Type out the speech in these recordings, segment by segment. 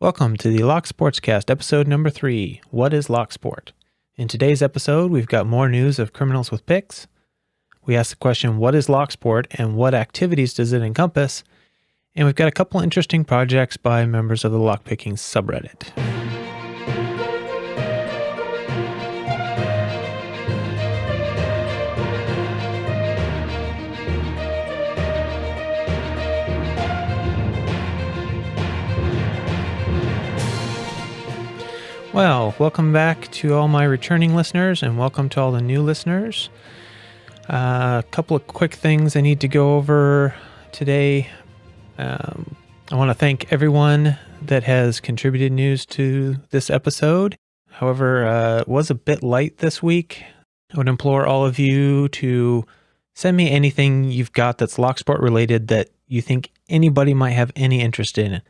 Welcome to the Locksportscast, episode number 3, What is Locksport? In today's episode, we've got more news of criminals with picks. We ask the question, what is Locksport and what activities does it encompass? And we've got a couple interesting projects by members of the lockpicking subreddit. Well, welcome back to all my returning listeners and welcome to all the new listeners. A couple of quick things I need to go over today. I want to thank everyone that has contributed news to this episode. However, it was a bit light this week. I would implore all of you to send me anything you've got that's Locksport related that you think anybody might have any interest in.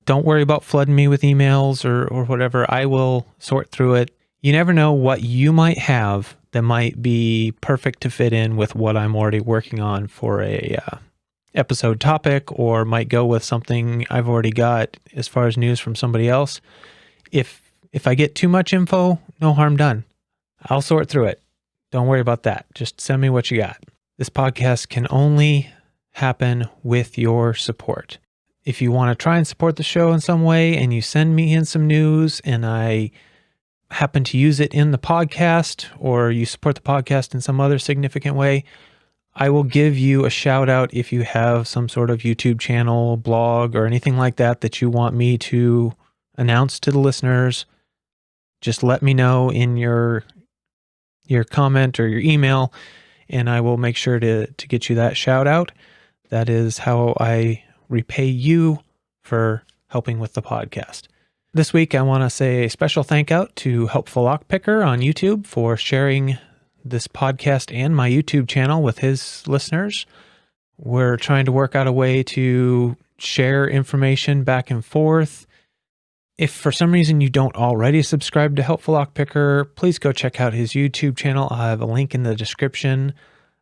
Don't worry about flooding me with emails or whatever. I will sort through it. You never know what you might have that might be perfect to fit in with what I'm already working on for a episode topic, or might go with something I've already got as far as news from somebody else. If I get too much info, no harm done. I'll sort through it. Don't worry about that. Just send me what you got. This podcast can only happen with your support. If you want to try and support the show in some way and you send me in some news and I happen to use it in the podcast, or you support the podcast in some other significant way, I will give you a shout out if you have some sort of YouTube channel, blog, or anything like that that you want me to announce to the listeners. Just let me know in your comment or your email, and I will make sure to get you that shout out. That is how I repay you for helping with the podcast. This week, I want to say a special thank out to Helpful Lockpicker on YouTube for sharing this podcast and my YouTube channel with his listeners. We're trying to work out a way to share information back and forth. If for some reason you don't already subscribe to Helpful Lockpicker, please go check out his YouTube channel. I'll have a link in the description.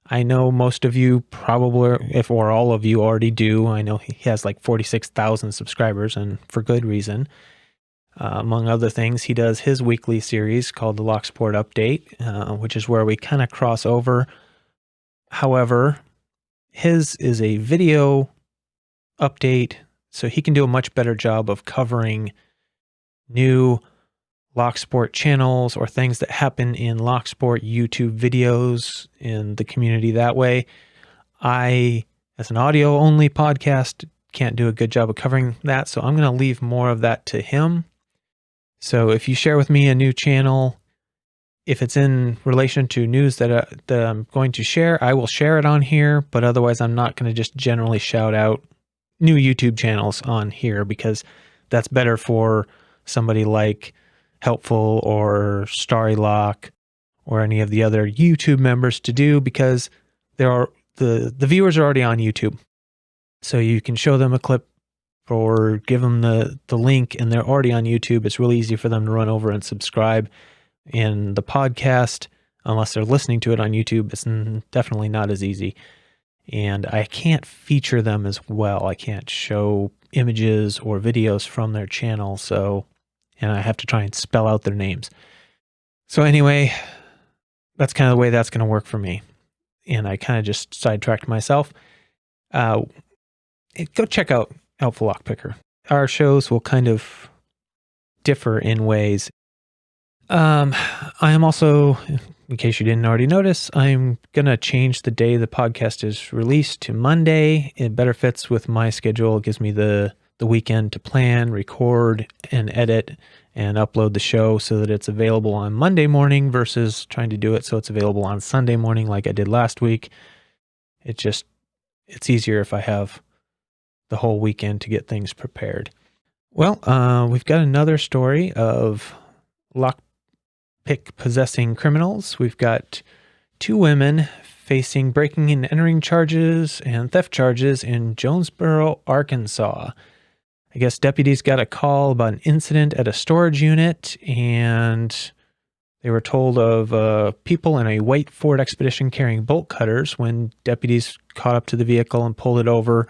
I know most of you probably, or all of you already do. I know he has like 46,000 subscribers, and for good reason. Among other things, he does his weekly series called the Locksport Update, which is where we kind of cross over. However, his is a video update, so he can do a much better job of covering new Locksport channels or things that happen in Locksport YouTube videos in the community that way. I, as an audio-only podcast, can't do a good job of covering that, so I'm going to leave more of that to him. So if you share with me a new channel, if it's in relation to news that I'm going to share, I will share it on here, but otherwise I'm not going to just generally shout out new YouTube channels on here, because that's better for somebody like Helpful or Storylock or any of the other YouTube members to do, because the viewers are already on YouTube. So you can show them a clip or give them the link and they're already on YouTube. It's really easy for them to run over and subscribe. In the podcast, unless they're listening to it on YouTube, it's definitely not as easy. And I can't feature them as well. I can't show images or videos from their channel, and I have to try and spell out their names. So anyway, that's kind of the way that's going to work for me. And I kind of just sidetracked myself. Go check out Helpful Lockpicker. Our shows will kind of differ in ways. I am also, in case you didn't already notice, I'm going to change the day the podcast is released to Monday. It better fits with my schedule. It gives me the weekend to plan, record, and edit, and upload the show so that it's available on Monday morning versus trying to do it so it's available on Sunday morning like I did last week. It's easier if I have the whole weekend to get things prepared. Well, we've got another story of lockpick possessing criminals. We've got 2 women facing breaking and entering charges and theft charges in Jonesboro, Arkansas. I guess deputies got a call about an incident at a storage unit, and they were told of people in a white Ford Expedition carrying bolt cutters. When deputies caught up to the vehicle and pulled it over,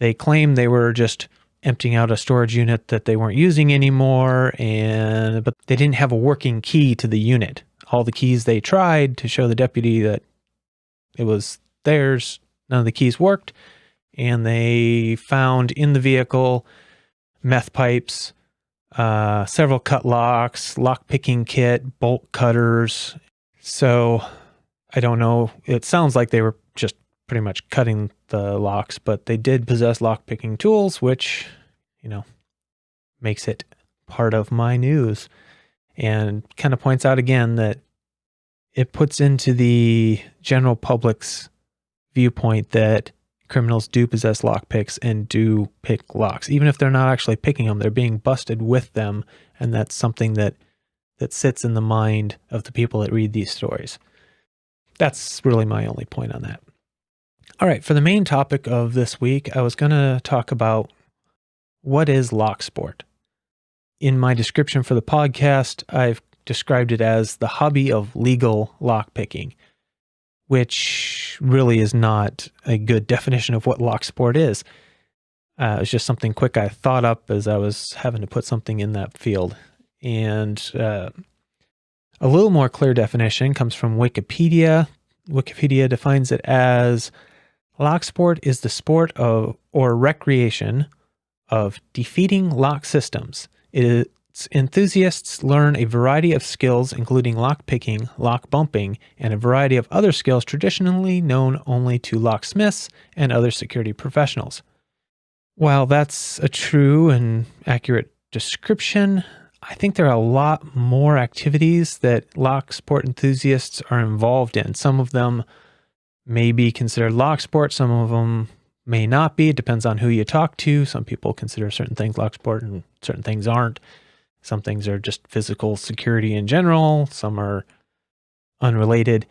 they claimed they were just emptying out a storage unit that they weren't using anymore, but they didn't have a working key to the unit. All the keys they tried to show the deputy that it was theirs, none of the keys worked, and they found in the vehicle meth pipes, several cut locks, lockpicking kit, bolt cutters. So I don't know. It sounds like they were just pretty much cutting the locks, but they did possess lockpicking tools, which, makes it part of my news, and kind of points out again that it puts into the general public's viewpoint that criminals do possess lockpicks and do pick locks. Even if they're not actually picking them, they're being busted with them, and that's something that sits in the mind of the people that read these stories. That's really my only point on that. All right, for the main topic of this week, I was going to talk about what is Locksport. In my description for the podcast, I've described it as the hobby of legal lockpicking, which really is not a good definition of what Locksport is. It's just something quick I thought up as I was having to put something in that field. And a little more clear definition comes from Wikipedia. Wikipedia defines it as Locksport is the sport of or recreation of defeating lock systems. Its enthusiasts learn a variety of skills, including lock picking, lock bumping, and a variety of other skills traditionally known only to locksmiths and other security professionals. While that's a true and accurate description, I think there are a lot more activities that lock sport enthusiasts are involved in. Some of them may be considered lock sport, some of them may not be. It depends on who you talk to. Some people consider certain things lock sport and certain things aren't. Some things are just physical security in general. Some are unrelated.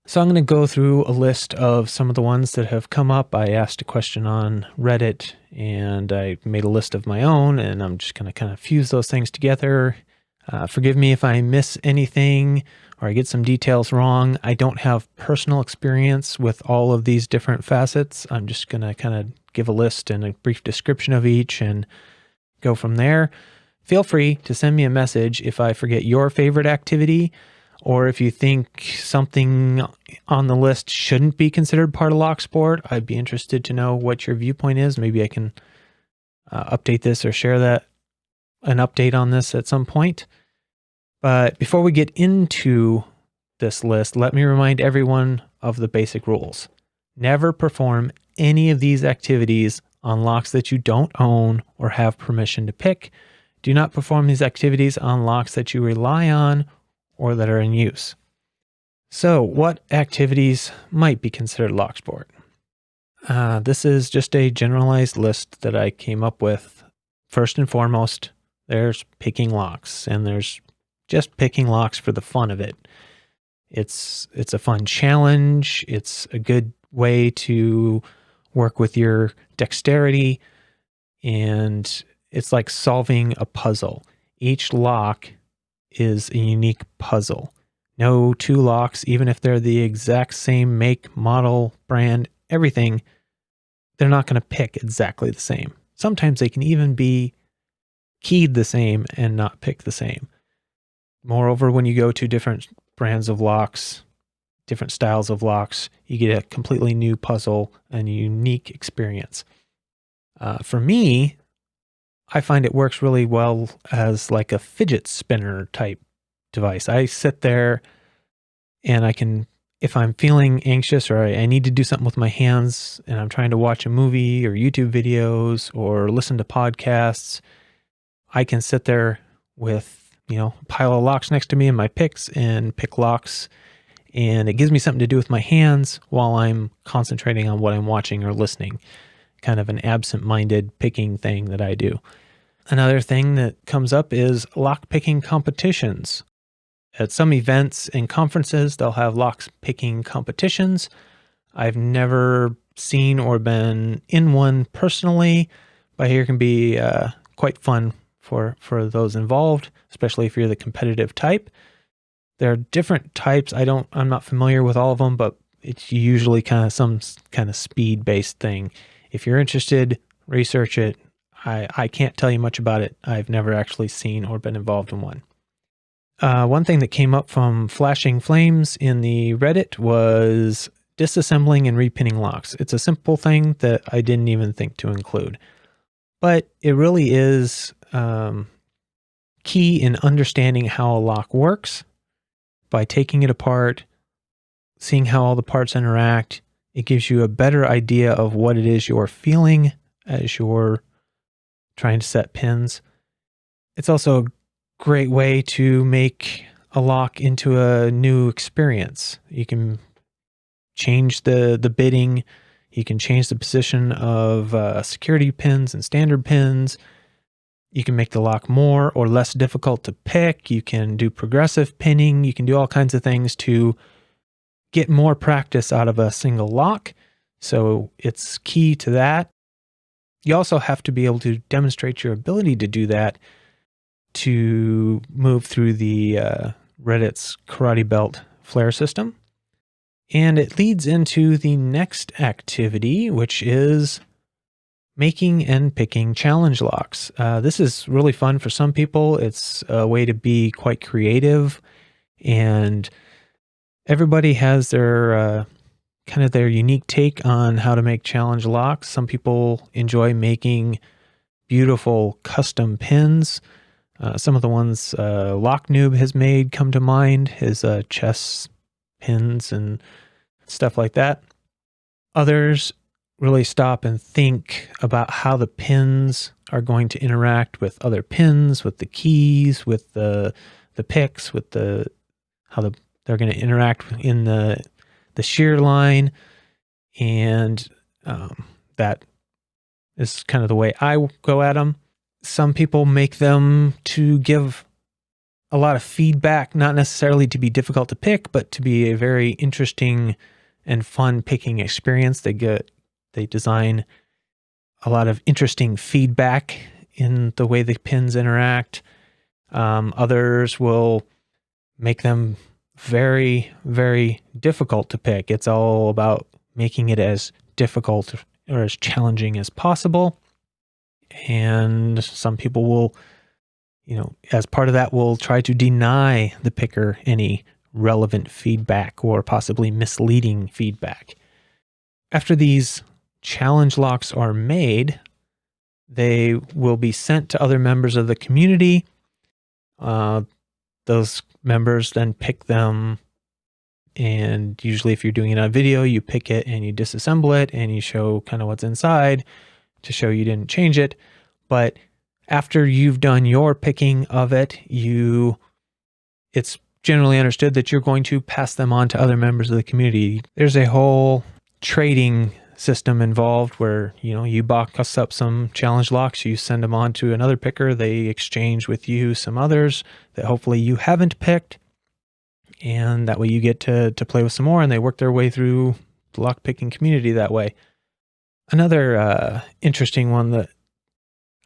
So I'm going to go through a list of some of the ones that have come up. I asked a question on Reddit and I made a list of my own, and I'm just going to kind of fuse those things together. Forgive me if I miss anything or I get some details wrong. I don't have personal experience with all of these different facets. I'm just going to kind of give a list and a brief description of each and go from there. Feel free to send me a message if I forget your favorite activity, or if you think something on the list shouldn't be considered part of Locksport. I'd be interested to know what your viewpoint is. Maybe I can update this or share an update on this at some point. But before we get into this list, let me remind everyone of the basic rules. Never perform any of these activities on locks that you don't own or have permission to pick. Do not perform these activities on locks that you rely on or that are in use. So, what activities might be considered Locksport? This is just a generalized list that I came up with. First and foremost, there's picking locks, and there's just picking locks for the fun of it. It's a fun challenge. It's a good way to work with your dexterity, and it's like solving a puzzle. Each lock is a unique puzzle. No two locks, even if they're the exact same make, model, brand, everything, they're not going to pick exactly the same. Sometimes they can even be keyed the same and not pick the same. Moreover, when you go to different brands of locks, different styles of locks, you get a completely new puzzle and a unique experience. For me, I find it works really well as like a fidget spinner type device. I sit there and I can, if I'm feeling anxious or I need to do something with my hands and I'm trying to watch a movie or YouTube videos or listen to podcasts, I can sit there with, a pile of locks next to me and my picks and pick locks. And it gives me something to do with my hands while I'm concentrating on what I'm watching or listening. Kind of an absent-minded picking thing that I do. Another thing that comes up is lock picking competitions. At some events and conferences, they'll have lock picking competitions. I've never seen or been in one personally, but here can be quite fun for those involved, especially if you're the competitive type. There are different types. I'm not familiar with all of them, but it's usually kind of some kind of speed-based thing. If you're interested, research it. I can't tell you much about it. I've never actually seen or been involved in one. One thing that came up from flashing flames in the Reddit was disassembling and repinning locks. It's a simple thing that I didn't even think to include, but it really is key in understanding how a lock works. By taking it apart, seeing how all the parts interact, it gives you a better idea of what it is you're feeling as you're trying to set pins. It's also a great way to make a lock into a new experience. You can change the bitting, you can change the position of security pins and standard pins. You can make the lock more or less difficult to pick. You can do progressive pinning. You can do all kinds of things to get more practice out of a single lock. So it's key to that. You also have to be able to demonstrate your ability to do that to move through the Reddit's karate belt flare system. And it leads into the next activity, which is making and picking challenge locks. This is really fun for some people. It's a way to be quite creative, and everybody has their kind of their unique take on how to make challenge locks. Some people enjoy making beautiful custom pins. Some of the ones Lock Noob has made come to mind, his chess pins and stuff like that. Others really stop and think about how the pins are going to interact with other pins, with the keys, with the picks, with they're going to interact in the shear line, and that is kind of the way I go at them. Some people make them to give a lot of feedback, not necessarily to be difficult to pick, but to be a very interesting and fun picking experience. They design a lot of interesting feedback in the way the pins interact. Others will make them very, very difficult to pick. It's all about making it as difficult or as challenging as possible. And some people will, as part of that, will try to deny the picker any relevant feedback or possibly misleading feedback. After these challenge locks are made, they will be sent to other members of the community. Those members then pick them, and usually if you're doing it on video, you pick it and you disassemble it and you show kind of what's inside to show you didn't change it. But after you've done your picking of it, it's generally understood that you're going to pass them on to other members of the community. There's a whole trading system involved where, you box up some challenge locks, you send them on to another picker, they exchange with you some others that hopefully you haven't picked, and that way you get to play with some more, and they work their way through the lock picking community that way. Another interesting one that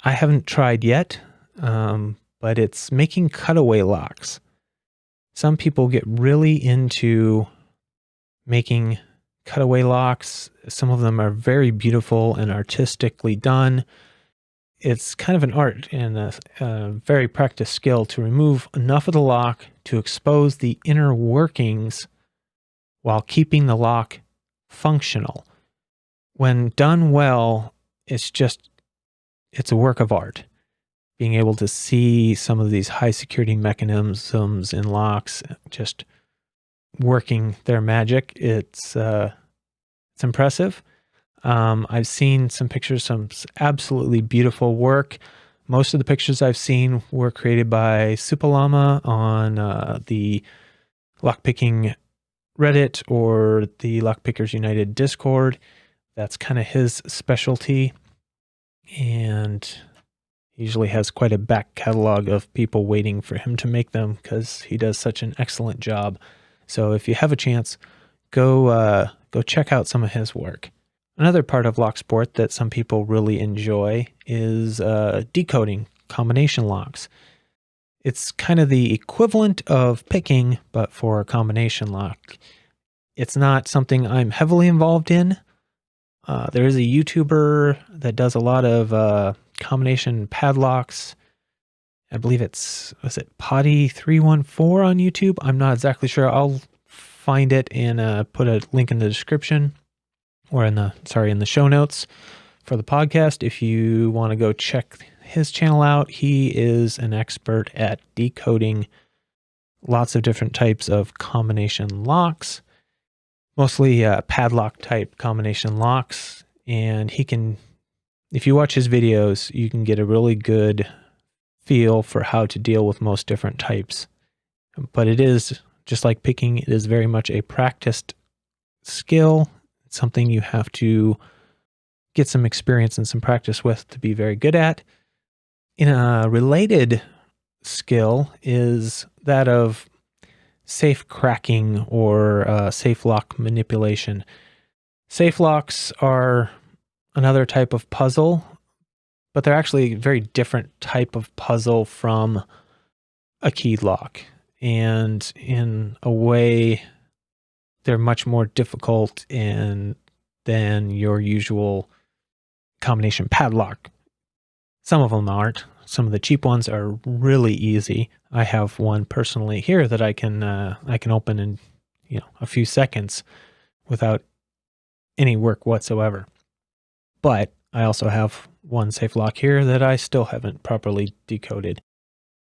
I haven't tried yet, but it's making cutaway locks. Some people get really into making cutaway locks. Some of them are very beautiful and artistically done. It's kind of an art and a very practiced skill to remove enough of the lock to expose the inner workings while keeping the lock functional. When done well, it's a work of art. Being able to see some of these high security mechanisms in locks just working their magic, it's impressive. I've seen some pictures, some absolutely beautiful work. Most of the pictures I've seen were created by Supalama on the Lockpicking Reddit or the Lockpickers United Discord. That's kind of his specialty, and he usually has quite a back catalog of people waiting for him to make them because he does such an excellent job. So if you have a chance, go check out some of his work. Another part of Locksport that some people really enjoy is decoding combination locks. It's kind of the equivalent of picking, but for a combination lock. It's not something I'm heavily involved in. There is a YouTuber that does a lot of combination padlocks. I believe was it Potty 314 on YouTube? I'm not exactly sure. I'll find it and put a link in the description or in the show notes for the podcast. If you want to go check his channel out, he is an expert at decoding lots of different types of combination locks, mostly padlock type combination locks. And if you watch his videos, you can get a really good feel for how to deal with most different types. But it is, just like picking, it is very much a practiced skill. It's something you have to get some experience and some practice with to be very good at. In a related skill is that of safe cracking or safe lock manipulation. Safe locks are another type of puzzle, but they're actually a very different type of puzzle from a keyed lock. And in a way, they're much more difficult than your usual combination padlock. Some of them aren't. Some of the cheap ones are really easy. I have one personally here that I can open in a few seconds without any work whatsoever. But I also have one safe lock here that I still haven't properly decoded.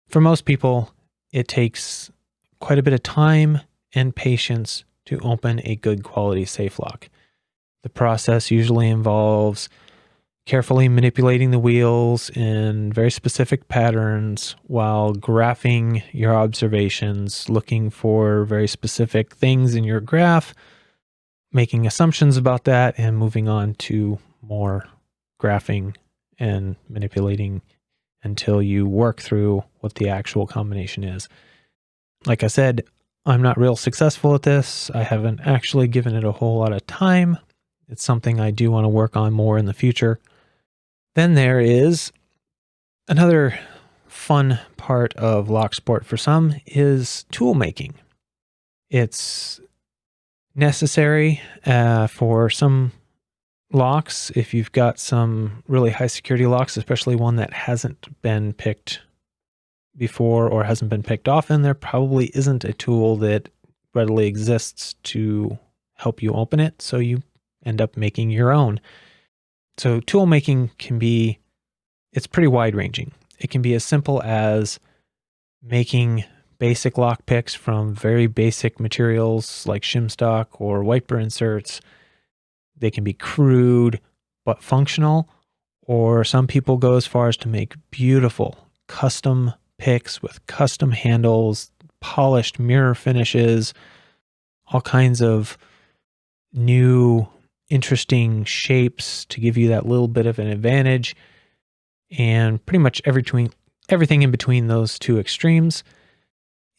For most people, it takes quite a bit of time and patience to open a good quality safe lock. The process usually involves carefully manipulating the wheels in very specific patterns while graphing your observations, looking for very specific things in your graph, making assumptions about that, and moving on to more graphing and manipulating until you work through what the actual combination is. Like I said, I'm not real successful at this. I haven't actually given it a whole lot of time. It's something I do want to work on more in the future. Then there is another fun part of Locksport for some is tool making. It's necessary for some locks. If you've got some really high security locks, especially one that hasn't been picked before or hasn't been picked often, there probably isn't a tool that readily exists to help you open it. So you end up making your own. So tool making it's pretty wide ranging. It can be as simple as making basic lock picks from very basic materials like shim stock or wiper inserts. They can be crude but functional, or some people go as far as to make beautiful custom picks with custom handles, polished mirror finishes, all kinds of new interesting shapes to give you that little bit of an advantage, and pretty much everything in between those two extremes.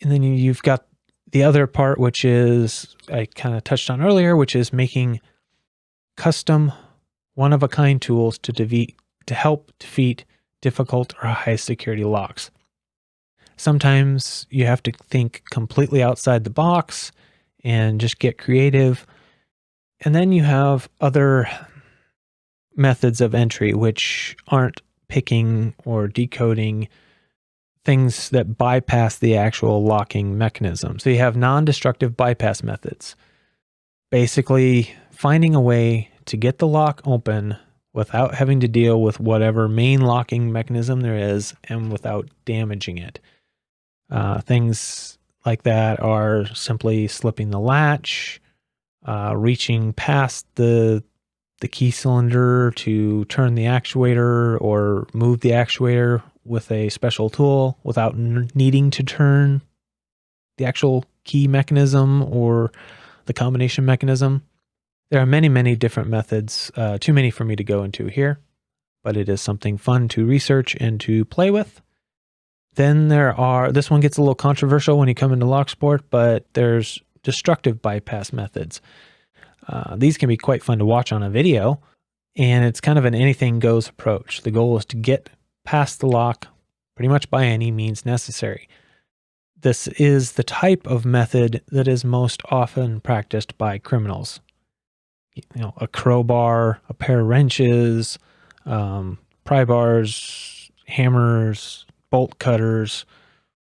And then you've got the other part, which is I kind of touched on earlier, which is making custom one-of-a-kind tools to help defeat difficult or high security locks. Sometimes you have to think completely outside the box and just get creative. And then you have other methods of entry, which aren't picking or decoding things that bypass the actual locking mechanism. So you have non-destructive bypass methods. Basically, finding a way to get the lock open without having to deal with whatever main locking mechanism there is and without damaging it. Things like that are simply slipping the latch, reaching past the key cylinder to turn the actuator or move the actuator with a special tool without needing to turn the actual key mechanism or the combination mechanism. There are many, many different methods, too many for me to go into here, but it is something fun to research and to play with. Then this one gets a little controversial when you come into Locksport, but there's destructive bypass methods. These can be quite fun to watch on a video, and it's kind of an anything goes approach. The goal is to get past the lock pretty much by any means necessary. This is the type of method that is most often practiced by criminals. A crowbar, a pair of wrenches, pry bars, hammers, bolt cutters.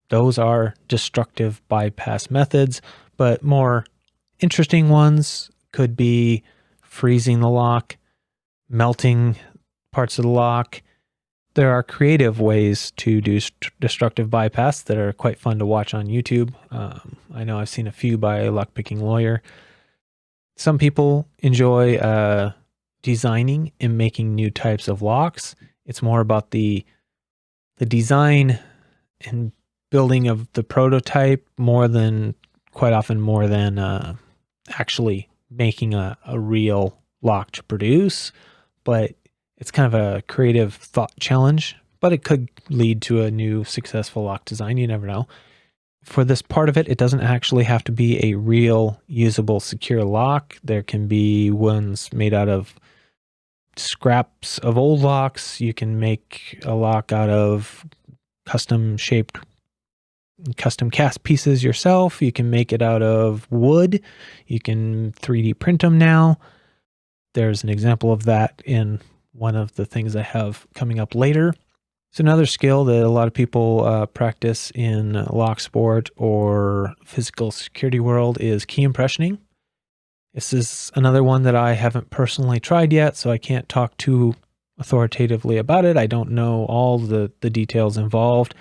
Those are destructive bypass methods, but more interesting ones could be freezing the lock, melting parts of the lock. There are creative ways to do destructive bypass that are quite fun to watch on YouTube. I know I've seen a few by Lockpicking Lawyer. Some people enjoy designing and making new types of locks. It's more about the design and building of the prototype quite often more than actually making a real lock to produce. But it's kind of a creative thought challenge, but it could lead to a new successful lock design. You never know. For this part of it, it doesn't actually have to be a real usable secure lock. There can be ones made out of scraps of old locks. You can make a lock out of custom cast pieces yourself. You can make it out of wood. You can 3D print them now. There's an example of that in one of the things I have coming up later. It's another skill that a lot of people practice in Locksport or physical security world is key impressioning. This is another one that I haven't personally tried yet, so I can't talk too authoritatively about it. I don't know all the details involved,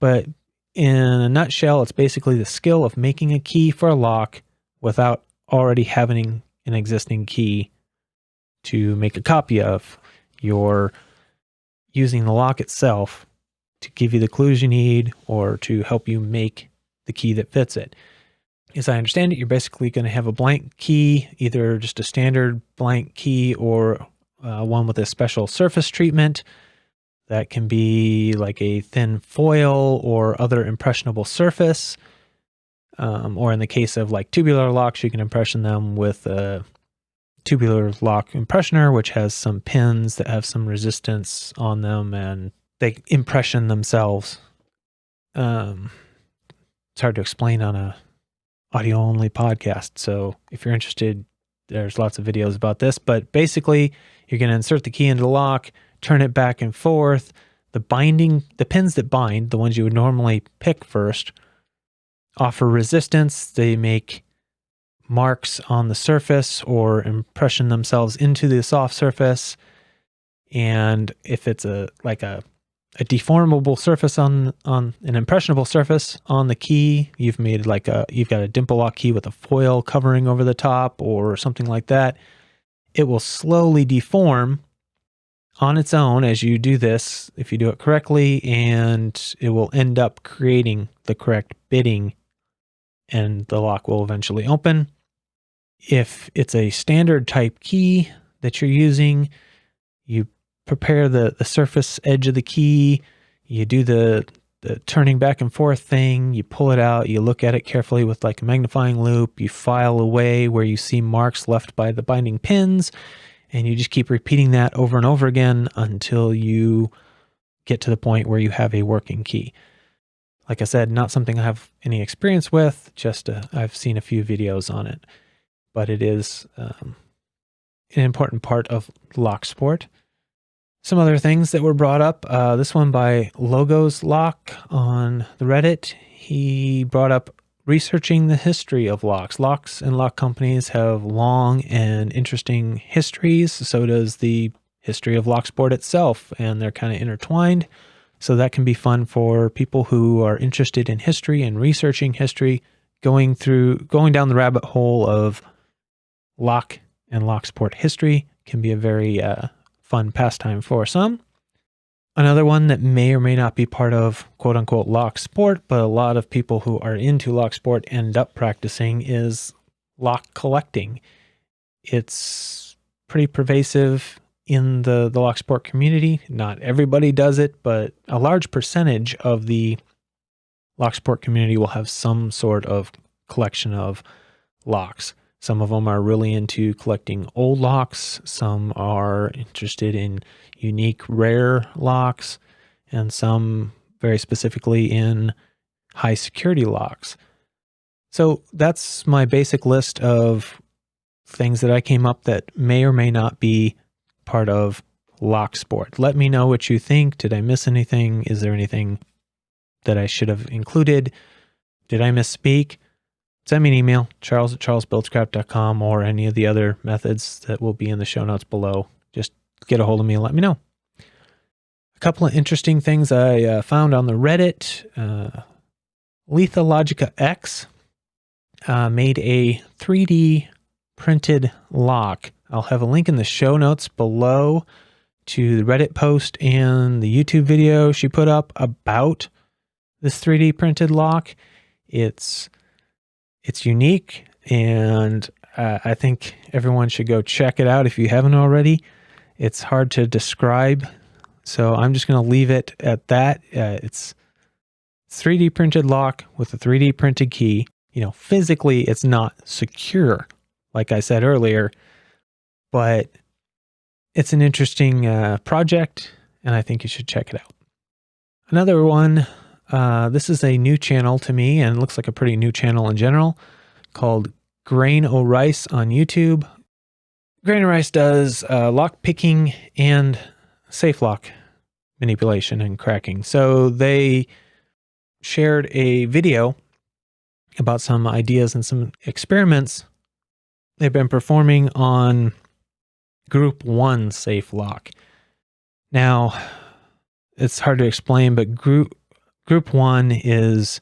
but in a nutshell, it's basically the skill of making a key for a lock without already having an existing key to make a copy of. You're using the lock itself to give you the clues you need or to help you make the key that fits it. As I understand it, you're basically going to have a blank key, either just a standard blank key or one with a special surface treatment. That can be like a thin foil or other impressionable surface. Or in the case of like tubular locks, you can impression them with a tubular lock impressioner, which has some pins that have some resistance on them and they impression themselves. It's hard to explain on a audio only podcast. So if you're interested, there's lots of videos about this, but basically you're going to insert the key into the lock, turn it back and forth. The pins that bind, the ones you would normally pick first, offer resistance. They make marks on the surface or impression themselves into the soft surface. And if it's a deformable surface on an impressionable surface on the key, you've got a dimple lock key with a foil covering over the top or something like that. It will slowly deform on its own as you do this, if you do it correctly, and it will end up creating the correct bitting and the lock will eventually open. If it's a standard type key that you're using, you prepare the surface edge of the key, you do the turning back and forth thing, you pull it out, you look at it carefully with like a magnifying loupe, you file away where you see marks left by the binding pins, and you just keep repeating that over and over again until you get to the point where you have a working key. Like I said, not something I have any experience with, just I've seen a few videos on it. But it is an important part of Locksport. Some other things that were brought up, this one by Logos Lock on the Reddit. He brought up researching the history of locks. Locks and lock companies have long and interesting histories. So does the history of Locksport itself, and they're kind of intertwined. So that can be fun for people who are interested in history and researching history, going down the rabbit hole of lock and Locksport history can be a very fun pastime for some. Another one that may or may not be part of quote-unquote Locksport, but a lot of people who are into Locksport end up practicing is lock collecting. It's pretty pervasive in the Locksport community. Not everybody does it, but a large percentage of the Locksport community will have some sort of collection of locks. Some of them are really into collecting old locks. Some are interested in unique, rare locks, and some very specifically in high security locks. So that's my basic list of things that I came up that may or may not be part of Locksport. Let me know what you think. Did I miss anything? Is there anything that I should have included? Did I misspeak? Send me an email, charles@charlesbuildscraft.com, or any of the other methods that will be in the show notes below. Just get a hold of me and let me know. A couple of interesting things I found on the Reddit. Lethalogica X made a 3D printed lock. I'll have a link in the show notes below to the Reddit post and the YouTube video she put up about this 3D printed lock. It's unique, and I think everyone should go check it out if you haven't already. It's hard to describe, so I'm just going to leave it at that. It's 3D printed lock with a 3D printed key. You know, physically it's not secure, like I said earlier, but it's an interesting project, and I think you should check it out. Another one, this is a new channel to me, and it looks like a pretty new channel in general, called Grain O' Rice on YouTube. Grain O' Rice does lock picking and safe lock manipulation and cracking. So they shared a video about some ideas and some experiments they've been performing on Group 1 safe lock. Now, it's hard to explain, but Group 1 is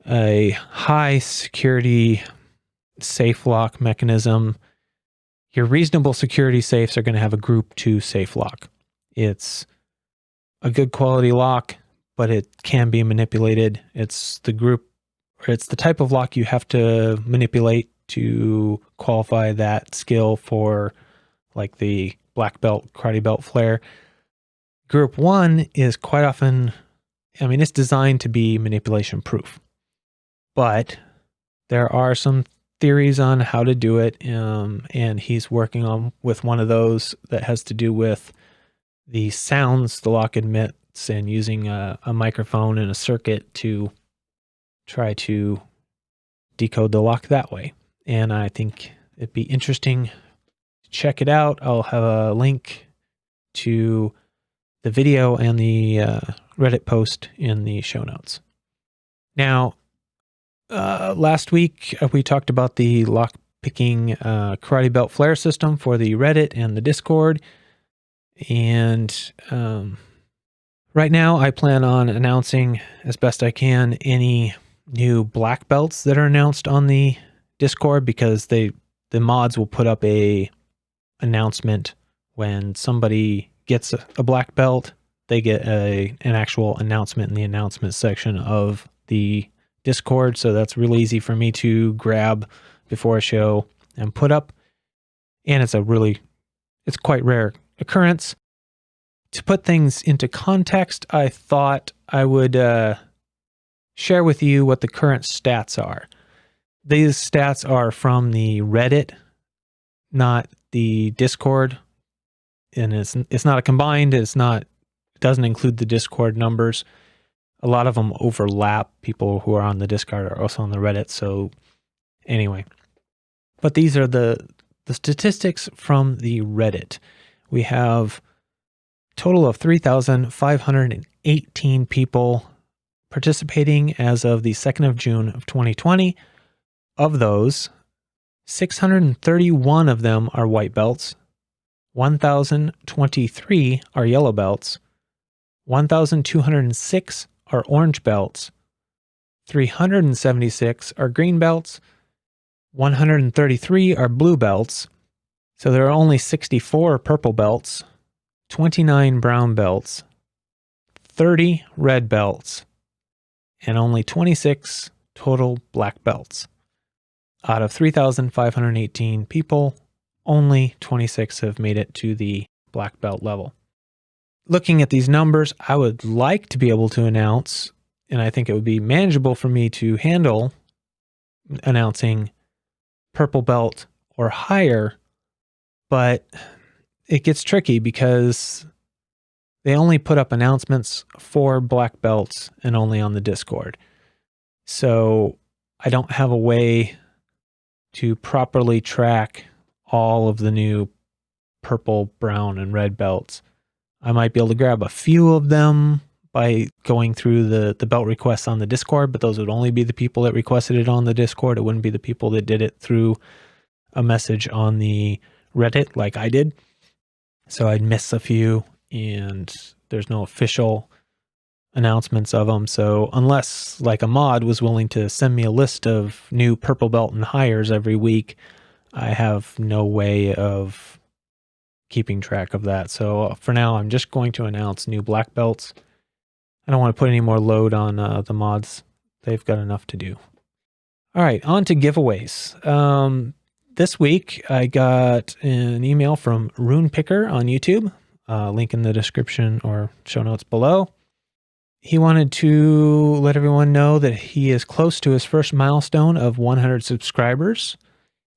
a high security safe lock mechanism. Your reasonable security safes are going to have a Group 2 safe lock. It's a good quality lock, but it can be manipulated. It's the type of lock you have to manipulate to qualify that skill for, like, the black belt, karate belt flare. Group 1 is quite often, I mean, it's designed to be manipulation proof, but there are some theories on how to do it, and he's working on with one of those that has to do with the sounds the lock emits, and using a microphone and a circuit to try to decode the lock that way. And I think it'd be interesting to check it out. I'll have a link to the video and the Reddit post in the show notes. Now, last week we talked about the lock picking karate belt flare system for the Reddit and the Discord. And right now I plan on announcing as best I can any new black belts that are announced on the Discord, because the mods will put up a announcement when somebody gets a black belt. They get an actual announcement in the announcement section of the Discord. So that's really easy for me to grab before a show and put up. And it's quite rare occurrence. To put things into context, I thought I would share with you what the current stats are. These stats are from the Reddit, not the Discord. And it's not a combined, it doesn't include the Discord numbers. A lot of them overlap. People who are on the Discord are also on the Reddit. So anyway, but these are the statistics from the Reddit. We have a total of 3,518 people participating as of the 2nd of June of 2020. Of those, 631 of them are white belts, 1,023 are yellow belts, 1,206 are orange belts, 376 are green belts, 133 are blue belts. So there are only 64 purple belts, 29 brown belts, 30 red belts, and only 26 total black belts. Out of 3,518 people, only 26 have made it to the black belt level. Looking at these numbers, I would like to be able to announce, and I think it would be manageable for me to handle announcing purple belt or higher, but it gets tricky because they only put up announcements for black belts and only on the Discord. So I don't have a way to properly track all of the new purple, brown, and red belts. I might be able to grab a few of them by going through the belt requests on the Discord, but those would only be the people that requested it on the Discord. It wouldn't be the people that did it through a message on the Reddit like I did. So I'd miss a few, and there's no official announcements of them. So unless like a mod was willing to send me a list of new purple belt and hires every week, I have no way of keeping track of that. So for now, I'm just going to announce new black belts. I don't want to put any more load on the mods. They've got enough to do. All right, on to giveaways. This week, I got an email from Rune Picker on YouTube. Link in the description or show notes below. He wanted to let everyone know that he is close to his first milestone of 100 subscribers.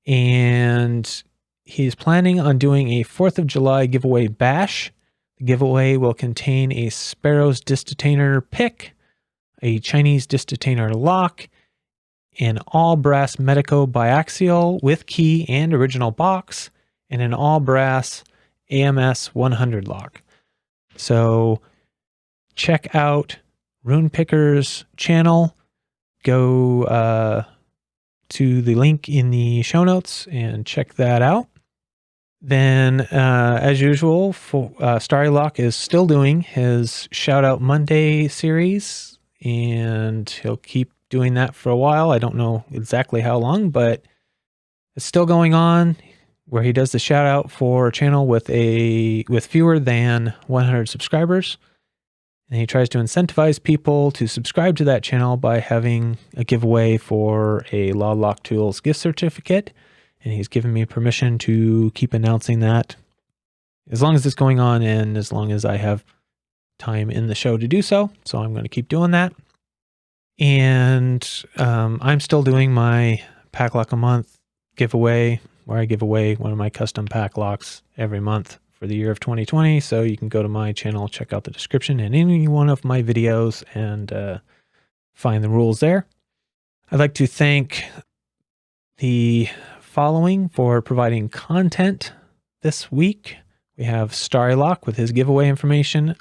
And he's planning on doing a 4th of July giveaway bash. The giveaway will contain a Sparrow's Distatainer pick, a Chinese Distatainer lock, an all-brass Medico biaxial with key and original box, and an all-brass AMS 100 lock. So check out Rune Picker's channel. Go to the link in the show notes and check that out. Then, as usual, Starry Lock is still doing his Shout Out Monday series, and he'll keep doing that for a while. I don't know exactly how long, but it's still going on, where he does the shout out for a channel with fewer than 100 subscribers. And he tries to incentivize people to subscribe to that channel by having a giveaway for a Law Lock Tools gift certificate. And he's given me permission to keep announcing that as long as it's going on and as long as I have time in the show to do so. So I'm going to keep doing that. And I'm still doing my Pack Lock a Month giveaway, where I give away one of my custom pack locks every month for the year of 2020. So you can go to my channel, check out the description in any one of my videos, and find the rules there. I'd like to thank the following for providing content this week. We have Starry Lock with his giveaway information,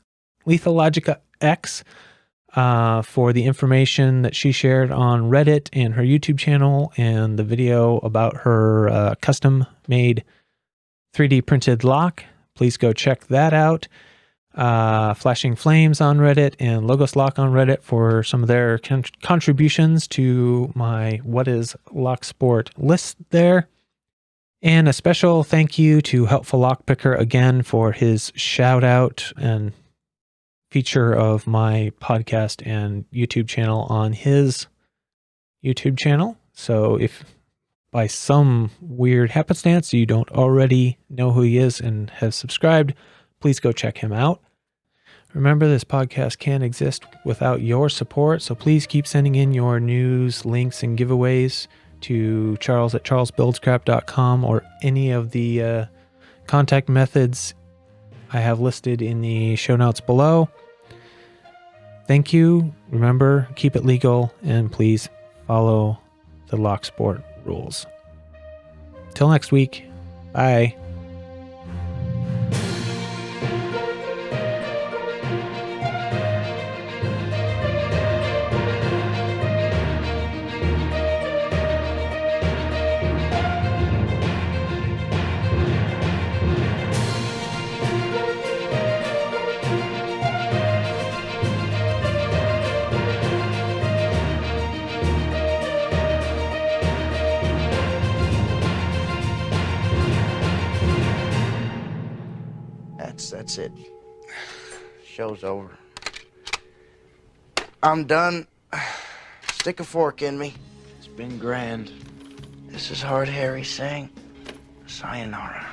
Lethal Logica X for the information that she shared on Reddit and her YouTube channel, and the video about her custom made 3D printed lock. Please go check that out. Flashing Flames on Reddit and Logos Lock on Reddit for some of their contributions to my What is Locksport list there. And a special thank you to Helpful Lockpicker again for his shout out and feature of my podcast and YouTube channel on his YouTube channel. So if by some weird happenstance you don't already know who he is and have subscribed, please go check him out. Remember, this podcast can't exist without your support, so please keep sending in your news, links, and giveaways to Charles at charlesbuildscrap.com or any of the contact methods I have listed in the show notes below. Thank you. Remember, keep it legal, and please follow the Locksport rules. Till next week, bye. That's it. Show's over. I'm done. Stick a fork in me. It's been grand. This is Hard Harry saying sayonara.